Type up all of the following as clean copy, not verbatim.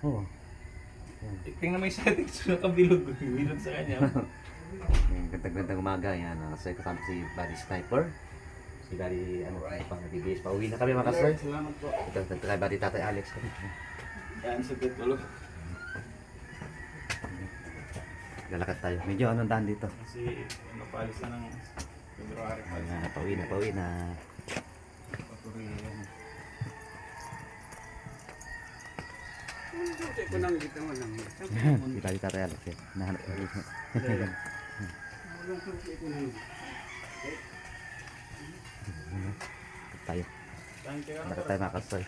Oo. Tingnan mo yung settings na kabilog. Bilog sa kanya. Gandang umaga yan. Kasi kasama si Buddy Sniper. Si Buddy, pang nabibis. Pauwi na kami mga kasay. Salamat po. Ito kay Buddy Tatay Alex kami. Yan, sagot ulo. Lalakad tayo. Medyo anong daan dito. Kasi napalis na ng February pa. Ayan, pauwi na. Paturihan. Ito ko nang dito mo lang. Si Buddy Tatay Alex. Nahanap ko dito. Tayo. Thank you. Lalakad tayo mga kasay.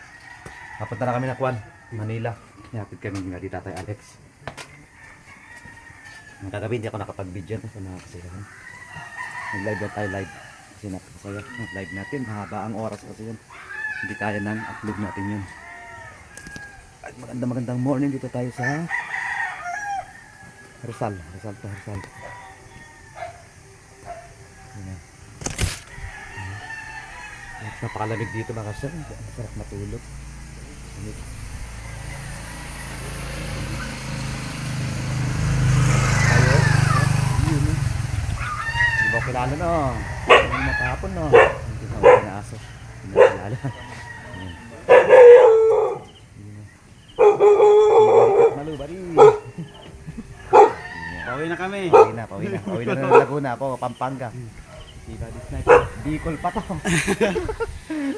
Kapunta na kami na Kwan, Manila. Yapit kami ng Buddy Tatay Alex. Kagabi hindi ako nakapag-video kasi nakakasaya. Nag-live na tayo live. Kasi nakakasaya. Live natin. Mahaba ang oras kasi yun. Hindi kaya nang upload natin yun. At magandang morning dito tayo sa Rizal. Rizal. Ayan. At napakalamig dito mga kasya. Sarap matulog. Hindi ba kilala no? Hindi matapon no? Hindi na wala na aso. Hindi na kilala. Malu bari. Pauwi na kami. Pauwi na ng Laguna ako, Pampanga. Si Buddy Sniper. Bicol pa to.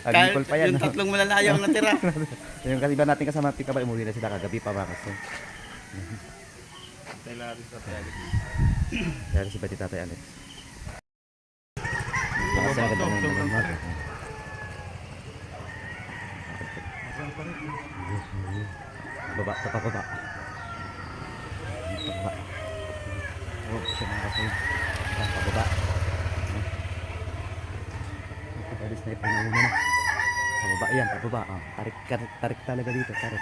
Bicol pa yan. Yung tatlong malalayong natira. Yung kasi iba natin kasama tika ba umuwi na sila kagabi pa ba kasi. Taylaris sa Alex. Kaya si Buddy Tatay Alex. Kasi ang ganda ng mga. Baba. Pababa. Oh, siya mga kasi. Pababa. Ito Buddy Sniper na una na. Pababa yan, pababa. Oh, tarik talaga dito, tarik.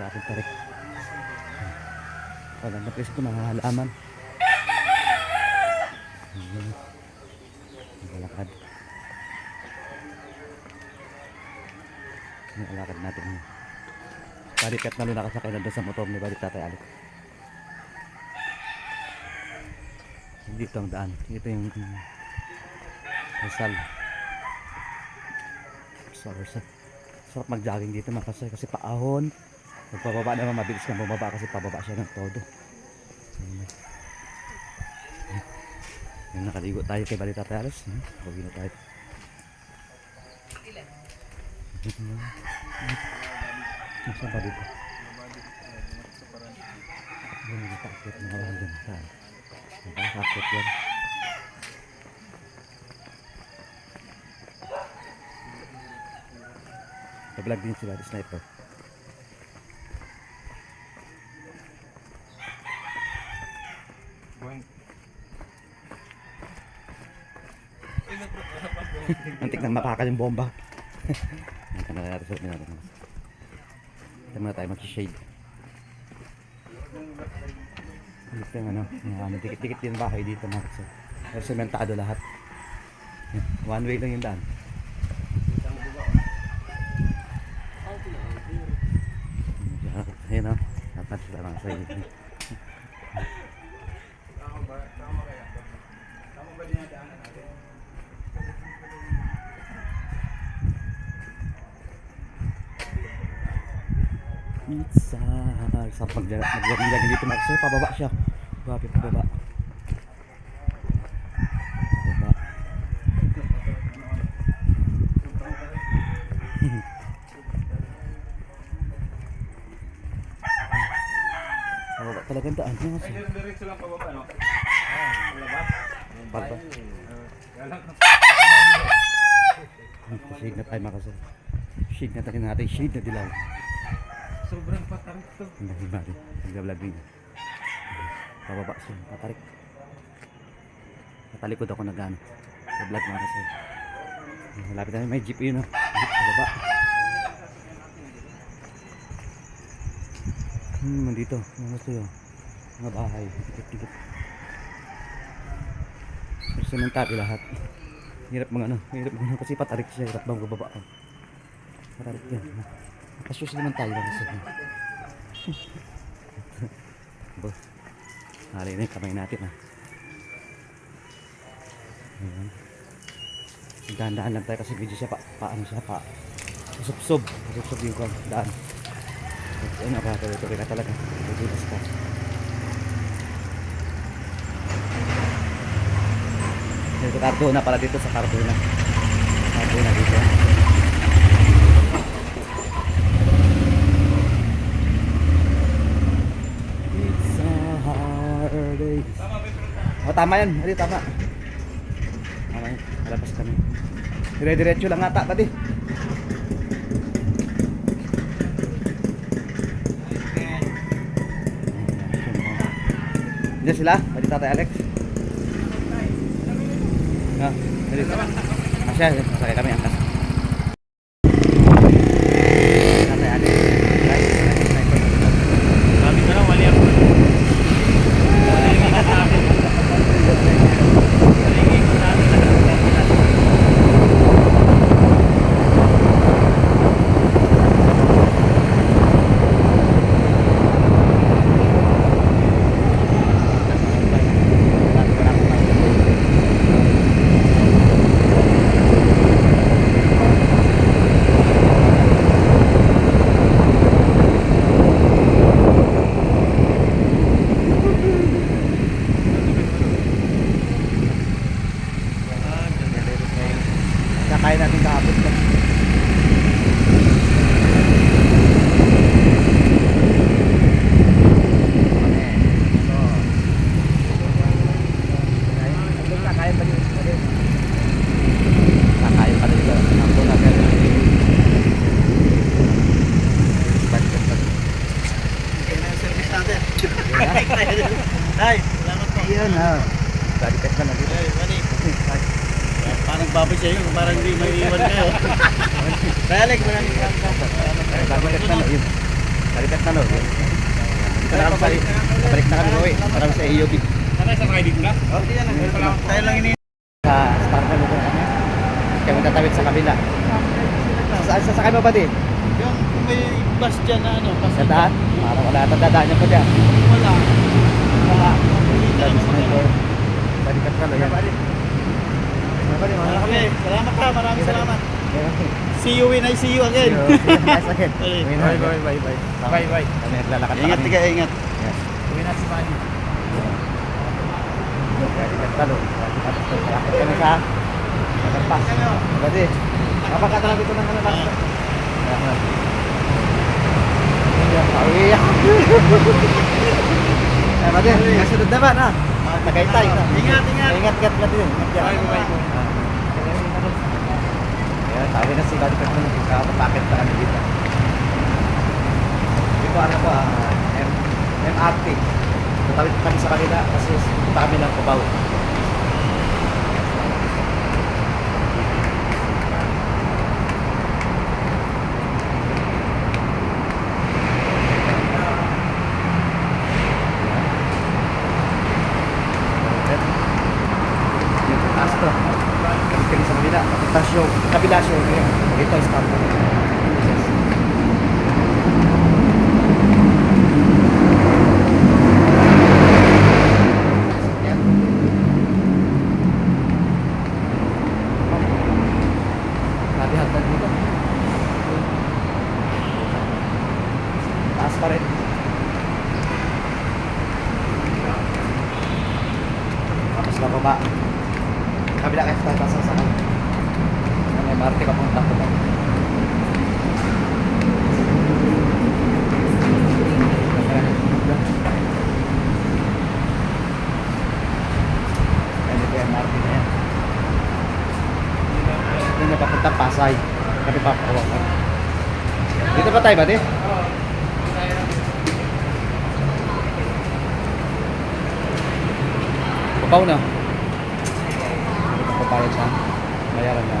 Grabe tarik. Paganda na place ito, mga halaman. Nakalakad. Nakalakad natin. Balikat na luna nakasakay na doon sa motor ni Buddy Tatay Alex. Dito ang daan. Ito yung Rizal. Sarap mag-jogging dito mga kasay kasi paahon. Pagpababa naman mabilis kang bumaba kasi pababa siya ng todo. Yung nakaligo tayo kay Buddy Tatay Alex. Huwag na tayo. Nasaan ba dito? Hindi nakakakit na wala dyan. Nakakakit yan. Nag-vlog din si Buddy Sniper. Antik nang mapakal yung bomba. Ito na natin suot natin. Ito muna tayo mag-shade. Ito yung dikit-dikit yung bahay dito mga kasi. Pero sementado lahat. One way lang yung daan. Ayan o. Dapat sila mga sa iyo. Pizza. Sarap mag-lagay dito mga kasi. Pababa siya. Grabe pababa. Pababa talagang daan. Diretso lang pababa, no? Labas. Pagba. Shade na tayo mga kasi. Shade na tayo natin. Shade na dilaw. Sobrang patarik to. Ang dahil ba rin. Nag-vlog din. Pababa siya. Patarik. Natalikod ako nag-ano. Nag-vlog mga kasi. Malapit na may jeep yun. Jeep pababa. Dito. Mga gusto yun. Mga bahay. Dikit-dikit. Sementado lahat. Hirap mga ano. Hirap mga kasi patarik siya. Hirap bang bababa. Patarik yan. Kasyos naman tayo kasi. Bo. Hali na yung kamay natin ha. Ayan. Dahan-dahan lang tayo kasi video siya paano siya pa. Susubsob yung kwan. Daan. Ano ka, tuloy-tuloy ka talaga. Tulilas ka. Dito Cardona pala dito sa Cardona. Cardona dito. It's a hard day. Oh, tama yan. Hindi, tama. Tama yan. Malapas kami. Dire-diretso lang ata, pati. Diyan sila? Pwede Tatay Alex? Ah, dito. Masya, masakay kami angkas. Tatay Alex. Sabi ko lang, wali ako. Wali ang ikot namin. Wali ang ikot namin. Kakain natin kahapon pa. Kakain pa din. Kakain pa din. Ako na pero. Service natin. Ay, salamat po. Iyan ha. Balikat ka na dito. Ay, mali. Parang baboy sa'yo, parang hindi may iwan kayo. Kaya Alex, maraming salamat. Balikat na no. Balikat na no. Marami sa balik na kami ko eh. Marami sa EOB. Sana sa riding ka? Okay yan, tayo lang ini. Sa start na lugar kami. Kaya tatawid sa kabila. Sasakay mo ba di? Yung may bus dyan na ano, bus Sa daan? Parang wala nang dadaan niya pa dyan. Wala. Wala. Balikat ka no yan. Wala kami. Salamat pa, maraming salamat. See you when I see you again. Nice again. Bye, bye, bye, bye. Bye, bye. Kami naglalakad na Ingat kami. tiga, ingat. Yes. Uwi na si Manny. Balikat ka no. Malakad kami sa Nagpas. Pwede. Kapagkatalang dito ng ano lang. Iyak. Eh, pwede. Kasunod naman ha. Tagaytay. Ingat, ingat. Ingat natin yun. Ingat yan. Bye, bye. Ayan, sabi na si Balikat mo nagkakapapakit na kami dito. Dito ano po, MRT. Tutawid kami sa kanila kasi punta kami ng Cubao. Yung taas to. Kami sa kabila. Tapos yung kabila siya. Ito is camera. Hati-hati dito. Taas pa rin. Tapos na baba. Kabila kayo sa taas sa kanan. Ang MRT papunta ko ba? Ayun ito yung MRT na yan. Doon na papunta Pasay. Kami papawakan. Dito ba tayo ba di? Papaw na. Papayag na. Bayaran na.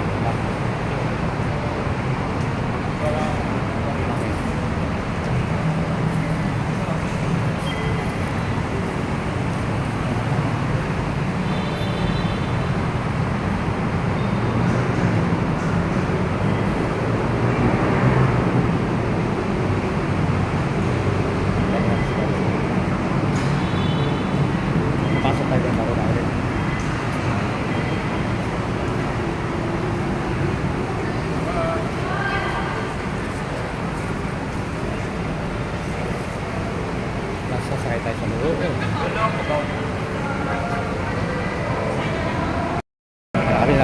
Sakay tayo sa loob.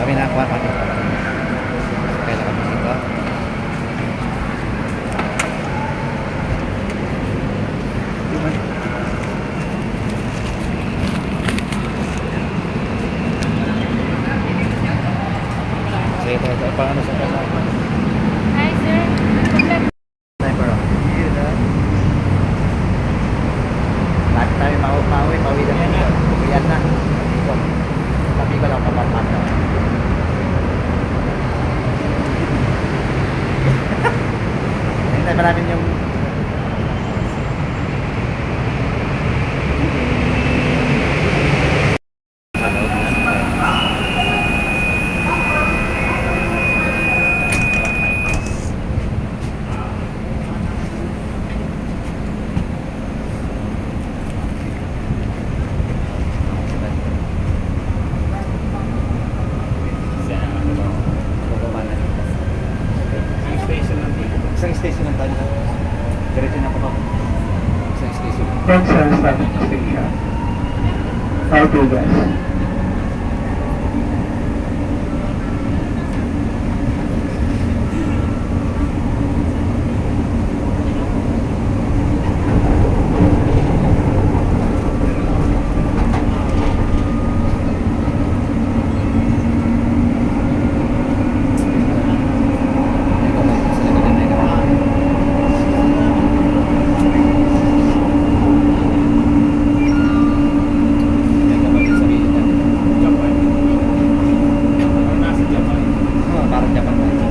Kami na kuha kami. Sakay na kami dito. Sige, paano sa kanya? Hi, sir. Sniper. Yun na. Lahat tayo pauwi na dito. Uwian na. Dito. Sabi ko lang kapatid na. Hintay pa namin yung isang station lang tayo. Diretso na po ba? Isang station. Texas Station. Okay, guys. Parang Japan tayo.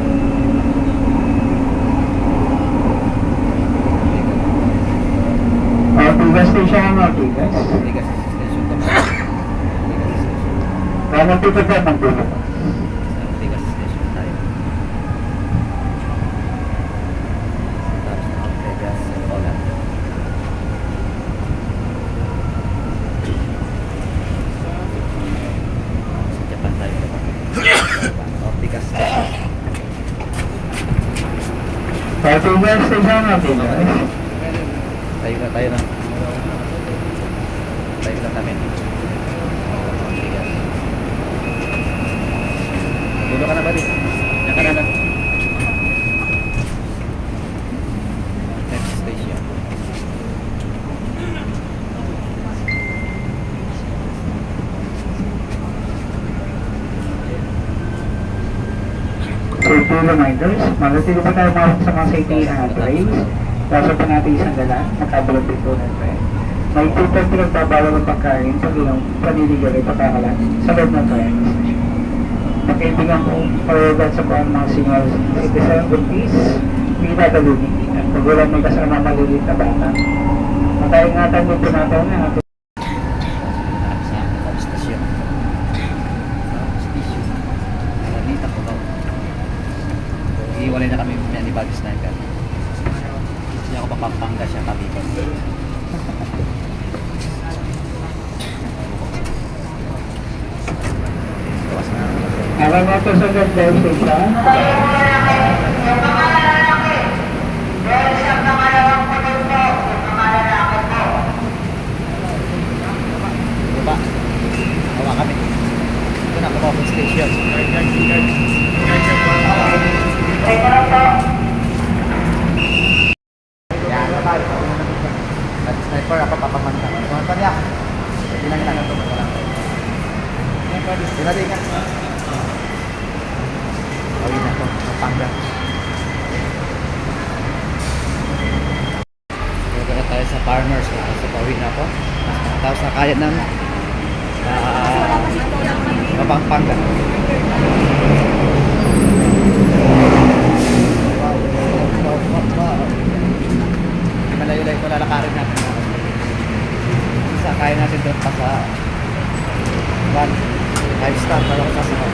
Ortigas Station, Ortigas. Ligas station to. Ligas station. Ramon Tito Pet ang dulo. Ligas station tayo. Tapos na ang Vegas sa Poland. Sa Japan tayo. Ortigas station. Ortigas Station, Ortigas. Tayo na. Tayo na namin. Ortigas. Dulo ka na ba di? Yan ka na lang. Next station. Safety reminders. Manatili pa tayo mawag sa mga safety handrails. Kaso pa natin isang dala, makabalog dito na ito. May tutang pinagbabawal ng pagkain pag ilang paniligal ay pagkakalat sa loob ng trend. Pagkaibigan ko, parugat sa kuhan mga senior citizen buntis, hindi dadalugin. Pag wala may kasama maliliit na bata. Mataingatan yung pinataw na natin. Sa station. Station. Nalalita ko ba? Iiwalay na kami ni Bag Sniper. Hindi ako papampanga siya kabibag. Tawas na. Alam mo ito sa Gagdal Station. Diba? Hawa kami. Ito na, Kumapon Station. Yan, nabalik ako na dito. At sniper ako papamanta. Pamanta niya. Bilang ito. Sila din nga. Pawin na ito. Pampanga. Dito na tayo sa farmers. So, pawin na ako. Tapos nakaya ng Pampanga. Wow. Hindi malayo-layo ito lalakarin natin. Isa kaya natin doon pa sa 5 star para ko sasabaw.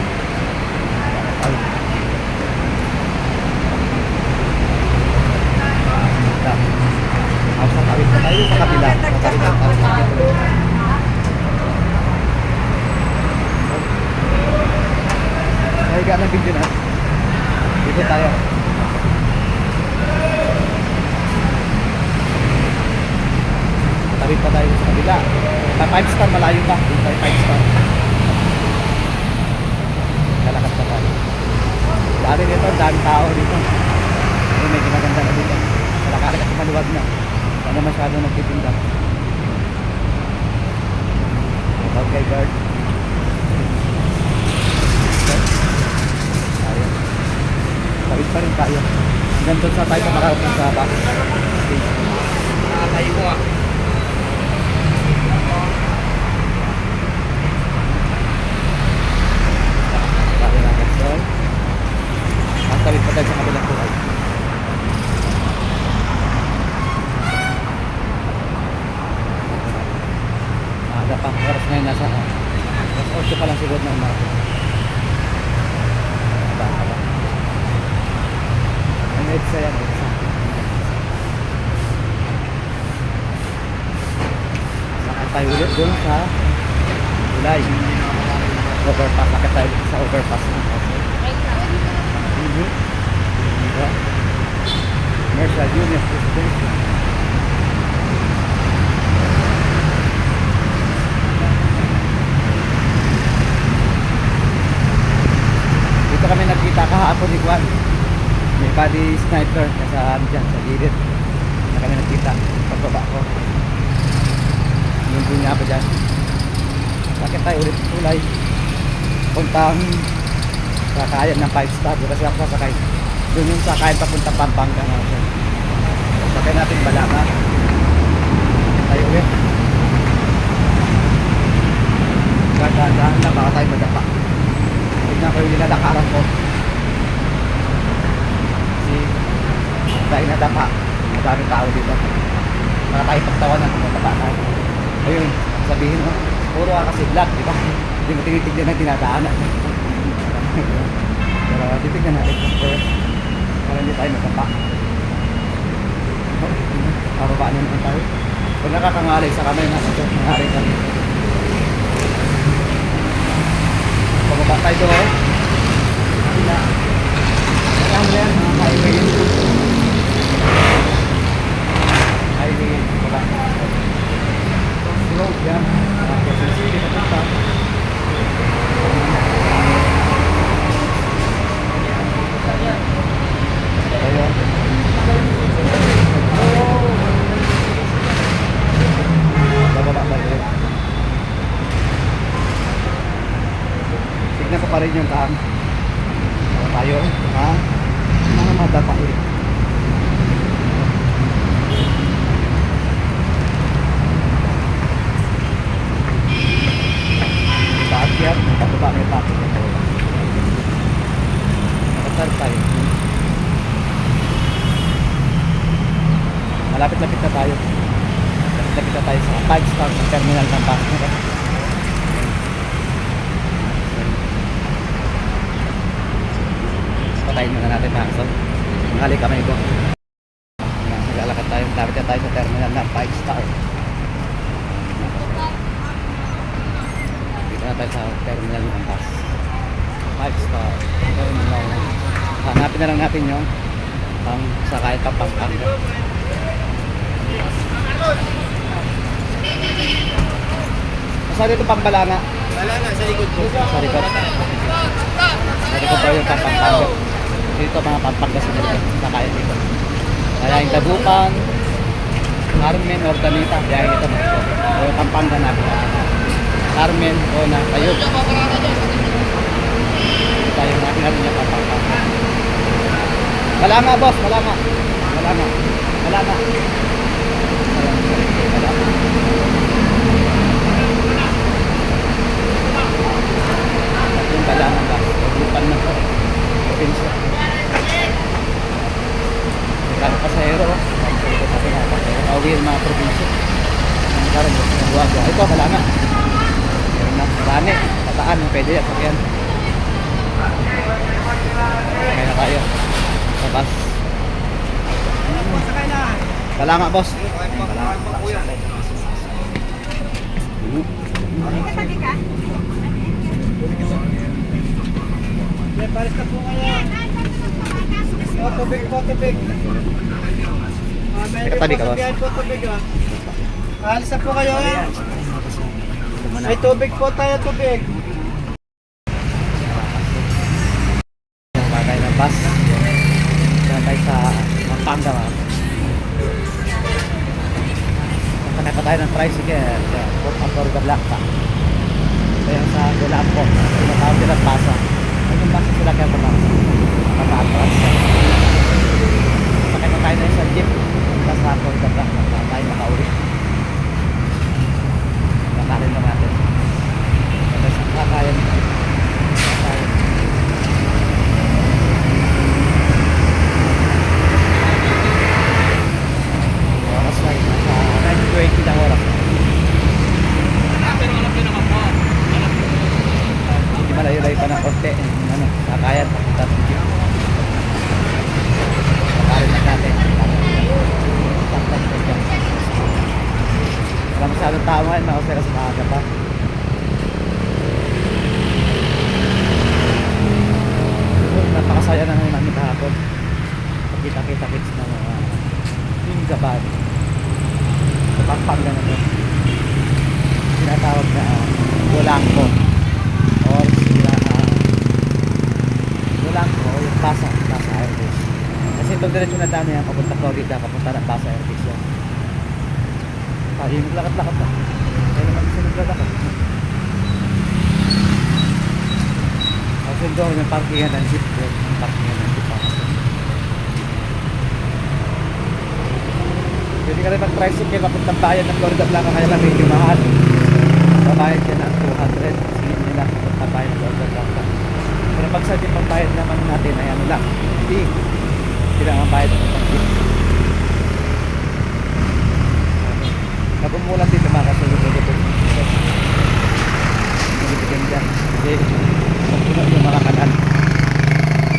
Ako sa tawid pa tayo sa kabila. Sa kabila. Nahiga ng video na. Dito tayo. Tayo Tawid pa tayo sa kabila. Sa 5 star, malayo pa. Dito tayo 5 star. Lalakad pa tayo. Dami dito, dami tao dito. Ayun, may ginaganda na dito. Lalakad kasi maluwag na. Ano masyado nagtitinda. Okay, guard. Tayo. Tawid pa rin tayo. Hanggang doon sa tayo sa makarating sa bus. Okay. Nakatayo ko ah. Tayo na so. Ang tawid pa tayo sa kabilang tulay. Ada pa. Oras ngayon nasa alas 8 pa lang siguro na umaga. Aba. Ang EDSA yan. EDSA. Sakay tayo ulit dun sa tulay. Overpass. Sakay tayo sa overpass. Diba? Commercial unit. Dito kami nagkita kahapon ni Juan. May body sniper nasa dyan sa gilid. Na kami nagkita. Pagbaba ko. Yung niya ako dyan. Sakit tayo ulit sa tulay. Puntang sakayan ng 5 star. Kasi ako sasakay. Doon yung sakayan papunta Pampanga. Sakay natin Balaka. Tayo ulit. Ganda-ganda na baka tayo madapa. Tignan ko yung nilalakaran ko. Kasi dahil nadapa, madaming tao dito. Para tayo pagtawanan kung matapa tayo. Ayun, sabihin mo, puro ka kasi vlog, di ba? Hindi mo tinitignan ang dinadaanan. Pero titignan natin para hindi tayo matapa. Pababaan na naman tayo. Kung nakakangalay sa kamay na ito, nangalay kami. Pababa tayo doon. Ayan yan, mga highway. Highway, baba. Road yan. Quezon City na punta. Ayun. Bababa tayo. Tignan ko pa rin yung taang. Tayo, ha? Mga madapa ulit. Paakyat, pababa may pakit. Nakasar tayo. Malapit-lapit na tayo. Malapit na tayo sa 5 star terminal ng bus. Patayin muna natin na so, nanghali kamay ko. Naglalakad tayo, lapit na tayo sa terminal ng 5 star. Dito na tayo sa terminal ng bus 5 star terminal. Hanapin na lang natin yung pang sakay pa Pampanga. Saan dito Pambalanga? Balanga, sa likod ko. Sa likod. Sa likod tayo yung Pampanga. Dito mga Pampanga sa dito. Sakayan dito. Kaya yung Dagupan, Carmen, Ordanita. Kaya ito na. O yung Pampanga natin. Carmen, Ona, tayo. Tayo natin natin yung Pampanga. Balanga boss, Balanga. Balanga. Balanga. Yung Balanga ba? Dagupan na po. Provincia. Magkano pasahero? Pauwi yung mga probinsya. Ang karoon yung Buwaga. Ito, Balanga. Meron na. Marami. Tataan. Pwede yan. Pag yan. Kaya na tayo. Sa bus. Balanga, boss. Balanga. Paris ka po ngayon. Tubig po, tubig. Katabi ka, boss. Po, tubig, Alis na po kayo ha. May tubig po tayo, tubig. Bagay ng bus. Diyan tayo sa Pampanga. Sakay pa tayo ng tricycle. Port Authority Blanca. Ito yung sa Gulapo. Tinatawag nila Pasa. Ay yung bus sila kaya pa Pataatras. Sakay pa tayo na isang jeep. Punta sa Authority Blanca. Para tayo makauwi. Nakarin na natin. Ito sa kakayan. Kakayan. Oras na yun. Nasa 9:20 na oras. Hindi malayo-layo pa ng konti. Ano, kakayan. Tapos jeep. Kakarin na natin. Taktak na dyan. Wala masyadong tao ngayon. Nakasera sa maaga pa. Napakasaya na naman namin kahapon. Kita-kita-kits na mga yung gaban. Sa Pampanga na doon. Tinatawag na Gulangko. Or sila Gulangko o yung Pasa Airways. Kasi itong diretsyo na dami yan, papunta Florida, papunta ng Pasa Airways yan. Yung lakat-lakat na. Kaya naman isa naglalakad. Kasi doon yung parkingan ng jeep. Yung parkingan ng jeep. Pwede ka rin mag-tricycle papuntang bayan ng Florida Blanca, kaya lang medyo mahal. Babayad yan ng 200. Singin nila papuntang bayan ng Florida Blanca. Pero pag sa jeep ang bayad naman natin ay ano lang. Hindi lang ang bayad ng jeep. Kapag umulan dito makakasulog-ulog. Hindi dyan. Kasi puno yung mga kanal.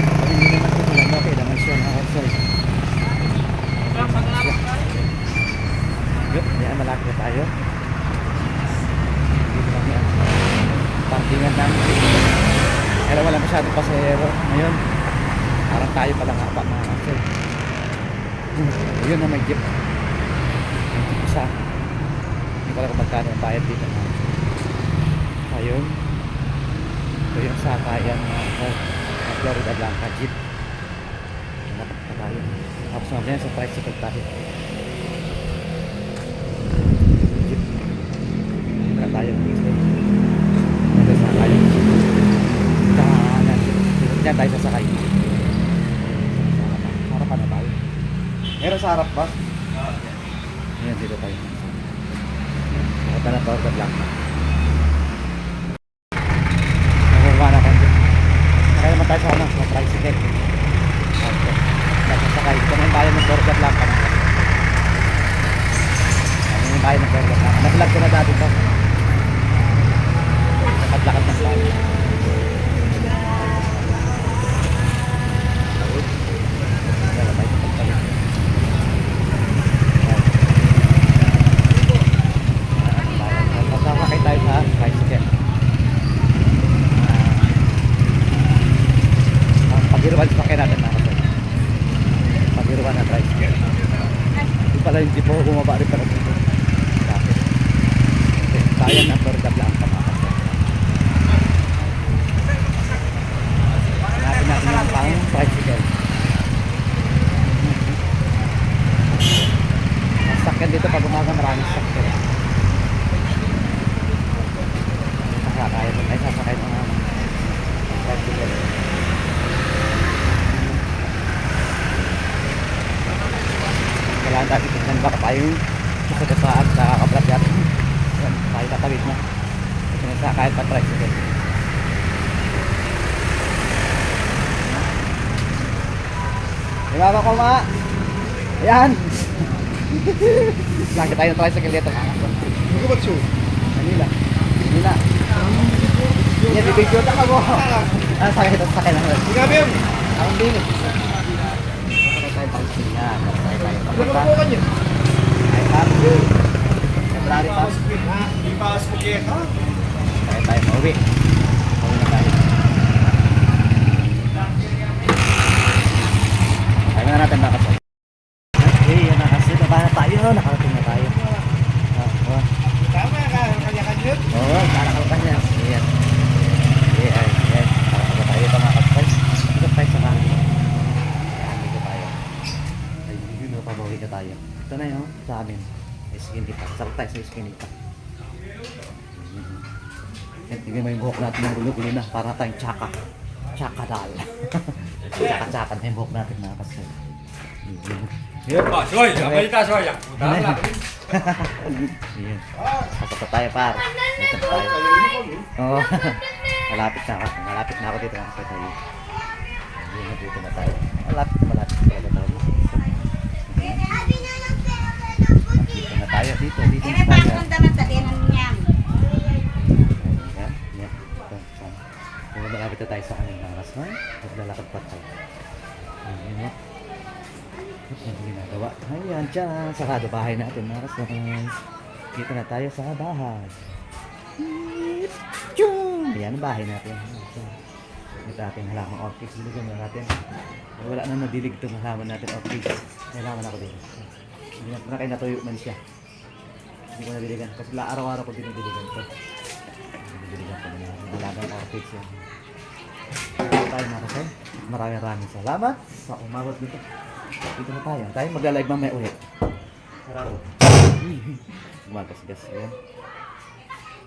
Pag hindi naman umulan, okay naman siya na also. Yun, yan, malaki na tayo. Dito lang yan. Parkingan namin. Pero wala masyadong pasahero. Ngayon, parang tayo palang haba na kasi. Yun na may jeep. May jeep isa. Hindi ko alam kung magkano ang bayad dito na. Ayun. Ito yung sakayan ng Florida Blanca jeep. Nakapag pa tayo. Tapos mamaya sa tricycle tayo. Jeep. Wala tayo ng diesel. Ito yung sakayan. Diyan tayo sasakay. Harapan na tayo. Meron sa harap ba? Ayan, dito tayo. Nakita na Florida Blanca. Nakuha na tayo. Sakay naman tayo sa ano, sa tricycle. Okay. Nagsasakay. Ito na yung bayan ng Florida Blanca. Ano yung bayan ng Florida Blanca. Nag-vlog ko na dati ito. Lakad-lakad ng bayan. Sasakay tayo sa tricycle. Pag-iruan sa natin na kasi. Pag-iruan na tricycle. Hindi pala yung jeep, bumaba rin pala dito. Bakit? Okay, bayan ng Florida Blanca mga kasi. Hanapin natin yung pang tricycle. Ang sakyan dito pag umaga maraming sakyan. Sasakay mo tayo, sasakay mo nga tricycle. Kailangan natin tignan baka tayo sasagasaan sa kabrat natin. Yan, tayo tatawid na. Ito yung sakayan pa tricycle. Diba ko ma? Ayan! Lagi tayo ng tricycle dito. Ano ba siya? Manila. Manila. Yan, bibigyo na ka mo. Ah, sakay na. Grabe yun. Ang bilis. Sakay tayo tricycle na. Sakay tayo. Ano ba niya? Ay, pass. February pass. Hindi pa ako kaya. Sakay tayo mauwi. Mauwi na tayo. Kaya na natin makasal. Okay, yan na kasi. Baba na tayo. Nakarating na tayo. Eskinita. Sarap tayo sa eskinita. Yan, tingnan mo yung buhok natin ng gulo-gulo na. Para tayong tsaka. Tsaka dal. Tsaka-tsaka na yung buhok natin mga kasi. Oh, soy! Apa kita soy? Putar lah. Ayan. Pasok na tayo par. Dito na tayo. Oo. Malapit na ako. Malapit na ako dito. Kasi tayo. Ayan, dito na tayo. Malapit talaga tayo. Dito na tayo. Dito na tayo. Ayan. Ayan. Kung malapit na tayo sa kanyang langas, no? Maglalakad pa tayo. Ayan. Ang ginagawa. Ayan, dyan. Sarado bahay natin, mga kasama. Dito na tayo sa bahay. Ayan ang bahay natin. Ito ating halamang orchids. Diligan na natin. Wala na nadilig itong halaman natin orchids. Kailangan ako dito. Hindi na kayo natuyo man siya. Hindi ko nadiligan. Kasi araw-araw ko dinidiligan ko. Dinidiligan ko na yung halaman orchids yan. Dito tayo mga kasama. Maraming salamat sa umabot dito. Dito na tayo. Tayo magla-live mamaya ulit. Gumagasgas yan.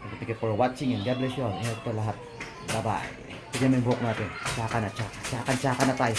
Thank you for watching and God bless you all. Ingat po lahat. Bye-bye. Tignan mo yung buhok natin. Tsaka na tayo.